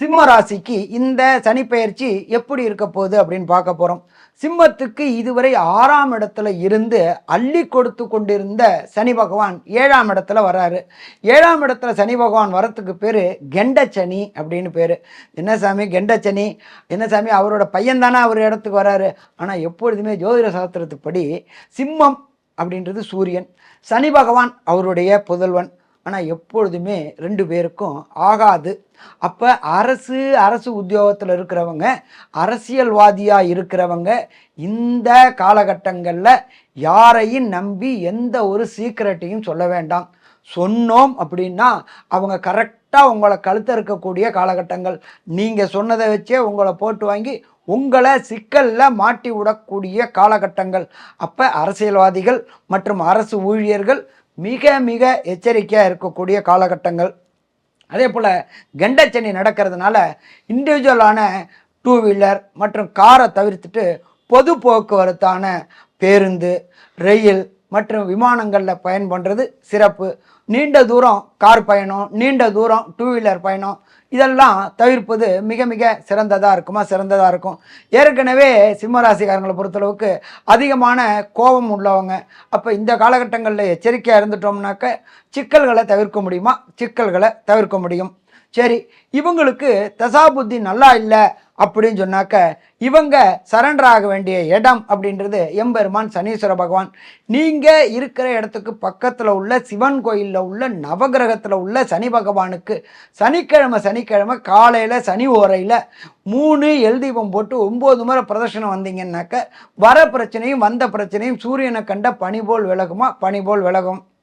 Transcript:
சிம்ம ராசிக்கு இந்த சனிப்பெயர்ச்சி எப்படி இருக்க போகுது அப்படின்னு பார்க்க போகிறோம். சிம்மத்துக்கு இதுவரை 6ஆம் இடத்துல இருந்து அள்ளி கொடுத்து கொண்டிருந்த சனி பகவான் 7ஆம் இடத்துல வராரு. 7ஆம் இடத்துல சனி பகவான் வரத்துக்கு பேர் கெண்டச்சனி அப்படின்னு பேர். என்ன சாமி கெண்டச்சனி, என்ன சாமி அவரோட பையன் தானே அவர் இடத்துக்கு வராரு. ஆனால் எப்பொழுதுமே ஜோதிட சாஸ்திரத்துப்படி சிம்மம் அப்படின்றது சூரியன், சனி பகவான் அவருடைய புதல்வன். ஆனால் எப்பொழுதுமே 2 பேருக்கும் ஆகாது. அப்போ அரசு உத்தியோகத்தில் இருக்கிறவங்க, அரசியல்வாதியாக இருக்கிறவங்க இந்த காலகட்டங்களில் யாரையும் நம்பி எந்த ஒரு சீக்கிரட்டையும் சொல்ல வேண்டாம். சொன்னோம் அப்படின்னா அவங்க கரெக்டாக உங்களை கழுத்த இருக்கக்கூடிய காலகட்டங்கள். நீங்கள் சொன்னதை வச்சே உங்களை போட்டு வாங்கி உங்களை சிக்கலில் மாட்டி விடக்கூடிய காலகட்டங்கள். அப்போ அரசியல்வாதிகள் மற்றும் அரசு ஊழியர்கள் மிக மிக எச்சரிக்கையாக இருக்கக்கூடிய காலகட்டங்கள். அதே போல் கெண்டச்சனி நடக்கிறதுனால இண்டிவிஜுவலான 2 வீலர் மற்றும் காரை தவிர்த்துட்டு பொது போக்குவரத்தான பேருந்து, ரயில் மற்றும் விமானங்களில் பயன் பண்ணுறது சிறப்பு. நீண்ட தூரம் கார் பயணம், நீண்ட தூரம் 2 வீலர் பயணம் இதெல்லாம் தவிர்ப்பது மிக மிக சிறந்ததாக இருக்கும். ஏற்கனவே சிம்மராசிக்காரங்களை பொறுத்தளவுக்கு அதிகமான கோபம் உள்ளவங்க. அப்போ இந்த காலகட்டங்களில் எச்சரிக்கையாக இருந்துட்டோம்னாக்க சிக்கல்களை தவிர்க்க முடியுமா? சிக்கல்களை தவிர்க்க முடியும். சரி, இவங்களுக்கு தசாபுத்தி நல்லா இல்லை அப்படின்னு சொன்னாக்க இவங்க சரண்டர் ஆக வேண்டிய இடம் அப்படின்றது எம்பெருமான் சனீஸ்வர பகவான். நீங்கள் இருக்கிற இடத்துக்கு பக்கத்தில் உள்ள சிவன் கோயிலில் உள்ள நவகிரகத்தில் உள்ள சனி பகவானுக்கு சனிக்கிழமை காலையில் சனி ஓரையில் 3 எல்தீபம் போட்டு 9 முறை பிரதர்ஷனம் வந்தீங்கன்னாக்க வர பிரச்சனையும் வந்த பிரச்சனையும் சூரியனை கண்ட பனி போல் விலகுமா? பனி போல் விலகும்.